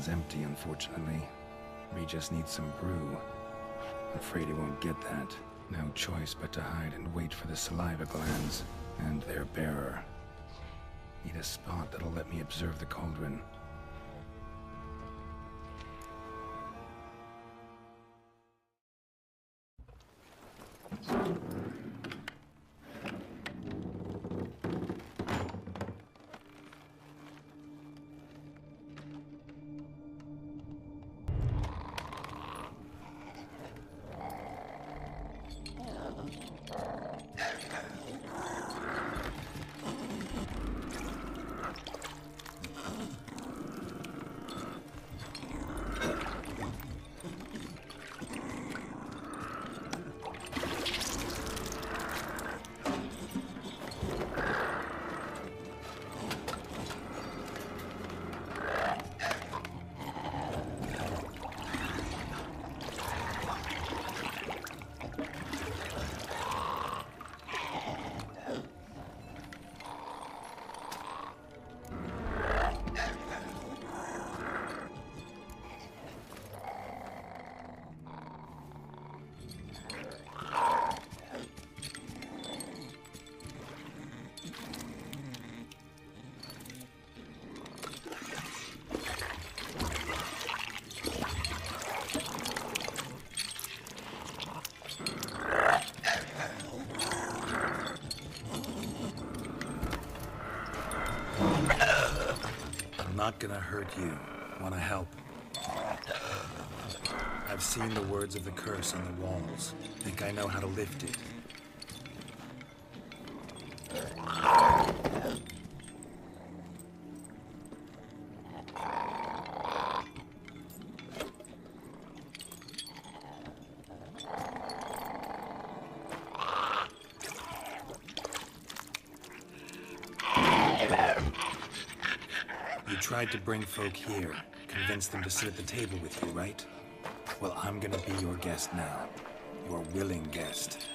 cauldron's empty, unfortunately. We just need some brew. Afraid he won't get that. No choice but to hide and wait for the saliva glands and their bearer. Need a spot that'll let me observe the cauldron. Not gonna hurt you. Wanna help? I've seen the words of the curse on the walls. Think I know how to lift it. You tried to bring folk here, convince them to sit at the table with you, right? Well, I'm gonna be your guest now. Your willing guest.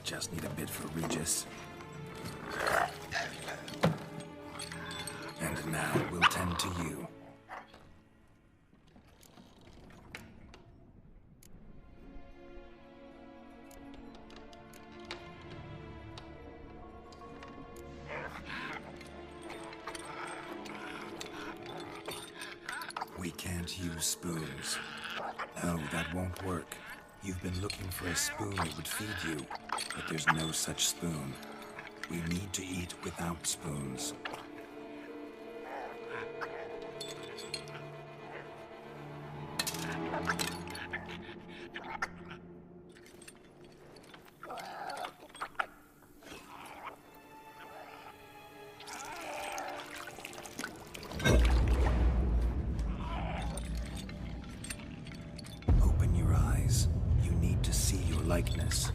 Just need a bit for Regis. And now we'll tend to you. We can't use spoons. No, that won't work. You've been looking for a spoon that would feed you, but there's no such spoon. We need to eat without spoons. Open your eyes. You need to see your likeness.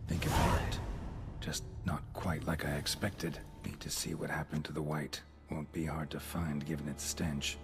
Think it worked. Just not quite like I expected. Need to see what happened to the white. Won't be hard to find given its stench.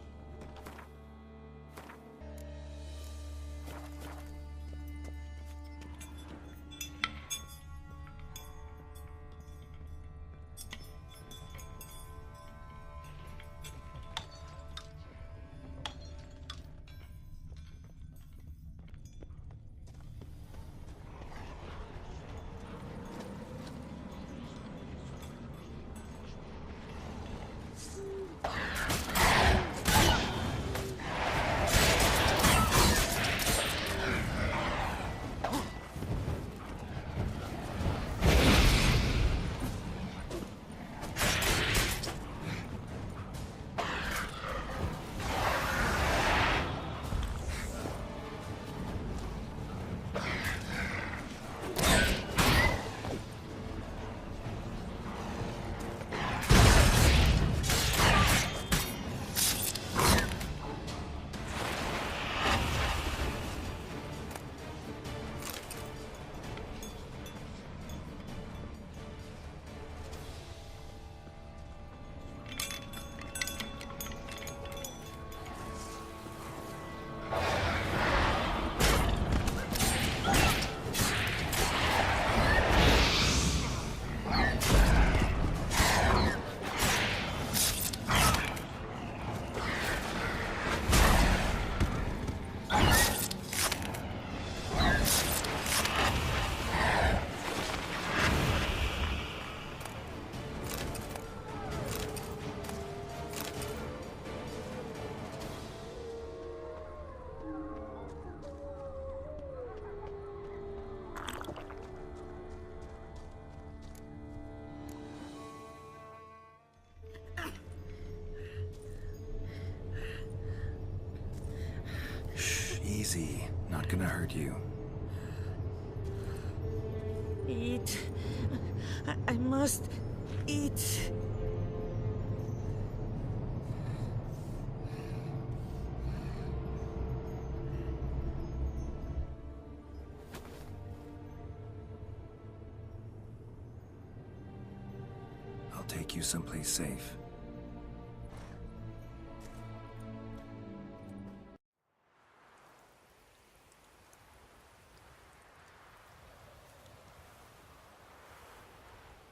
Easy. Not gonna hurt you. Eat. I must eat. I'll take you someplace safe.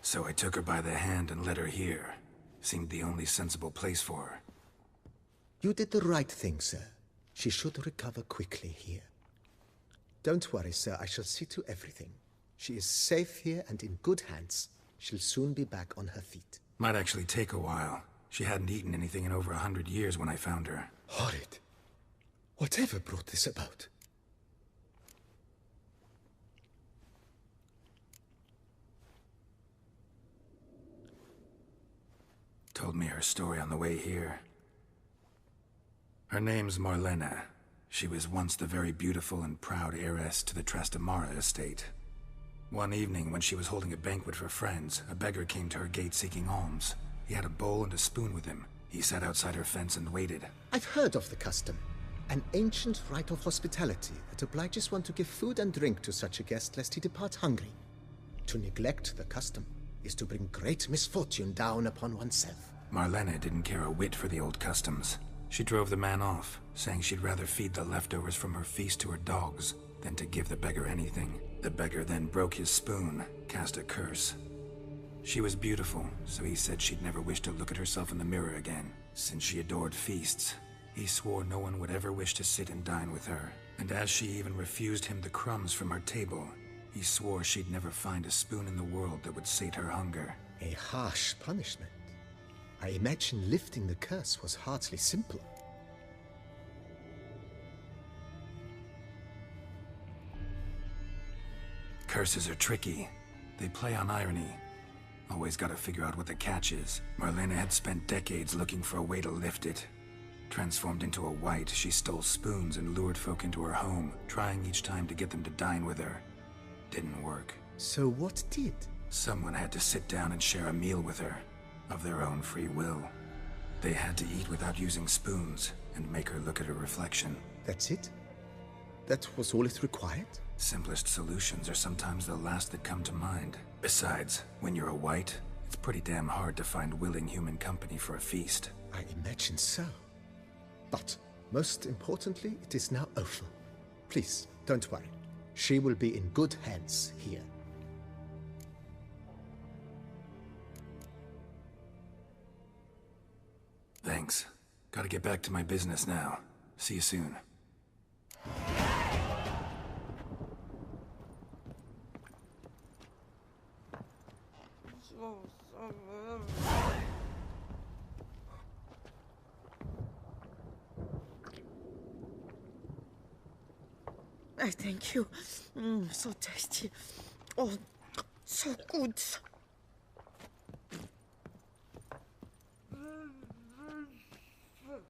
So I took her by the hand and led her here. Seemed the only sensible place for her. You did the right thing, sir. She should recover quickly here. Don't worry, sir. I shall see to everything. She is safe here and in good hands. She'll soon be back on her feet. Might actually take a while. She hadn't eaten anything in over 100 years when I found her. Horrid. Whatever brought this about? Told me her story on the way here. Her name's Marlene. She was once the very beautiful and proud heiress to the Trastamara estate. One evening, when she was holding a banquet for friends, a beggar came to her gate seeking alms. He had a bowl and a spoon with him. He sat outside her fence and waited. I've heard of the custom. An ancient rite of hospitality that obliges one to give food and drink to such a guest lest he depart hungry. To neglect the custom is to bring great misfortune down upon oneself. Marlene didn't care a whit for the old customs. She drove the man off, saying she'd rather feed the leftovers from her feast to her dogs than to give the beggar anything. The beggar then broke his spoon, cast a curse. She was beautiful, so he said she'd never wish to look at herself in the mirror again. Since she adored feasts, he swore no one would ever wish to sit and dine with her. And as she even refused him the crumbs from her table, he swore she'd never find a spoon in the world that would sate her hunger. A harsh punishment. I imagine lifting the curse was hardly simple. Curses are tricky. They play on irony. Always gotta figure out what the catch is. Marlene had spent decades looking for a way to lift it. Transformed into a wight, she stole spoons and lured folk into her home, trying each time to get them to dine with her. Didn't work. So what did? Someone had to sit down and share a meal with her, of their own free will. They had to eat without using spoons, and make her look at her reflection. That's it? That was all it required? Simplest solutions are sometimes the last that come to mind. Besides, when you're a wight, it's pretty damn hard to find willing human company for a feast. I imagine so. But, most importantly, it is now over. Please, don't worry. She will be in good hands here. Thanks. Gotta get back to my business now. See you soon. I thank you. So tasty. Oh, so good.